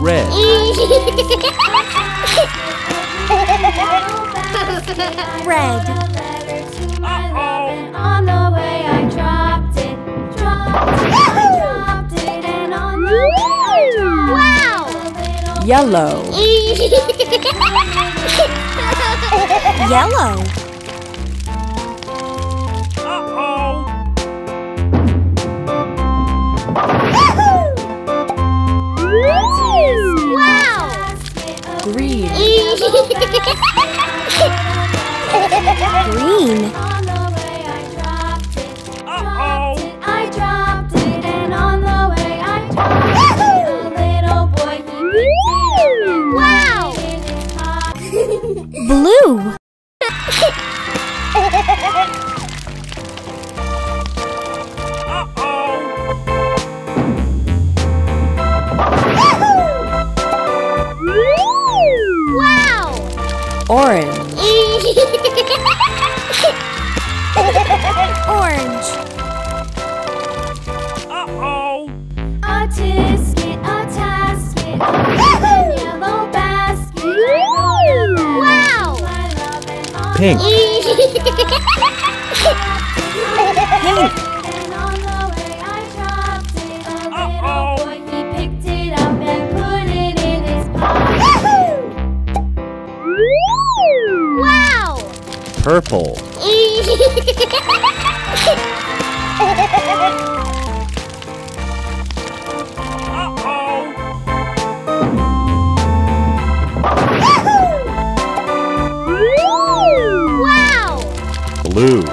Red. Red. On the way I dropped it, and on the way I dropped it. Yellow. Yellow. Green. Green. On the way I dropped it, I dropped it, and on the way I dropped it. A little boy, he picked it up and put it in his pocket. Blue. Orange. Orange. A tisket, a tasket, a yellow basket. Wow! Pink. Pink. And on the way I dropped it. A little boy, he picked it up and put it in his pocket. Wow! Purple. Wow! Blue.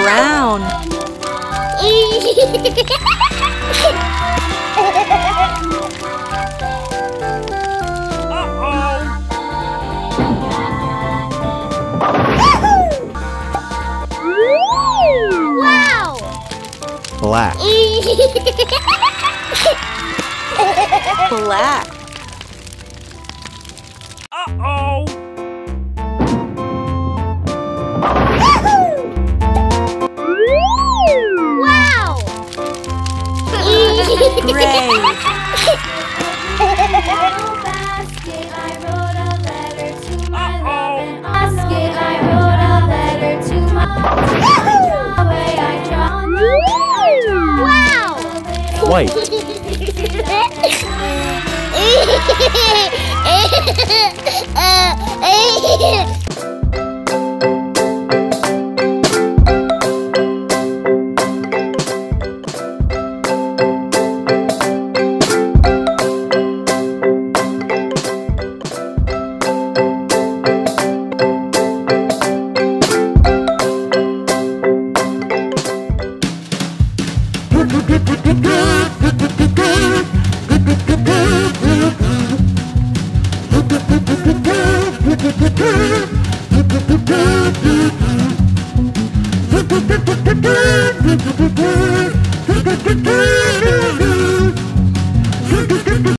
Brown. Wow! Black. Black. Wow! Gray. Basket, I wrote a letter to my love. Basket, I wrote a letter to my love. Way I draw, wow! White.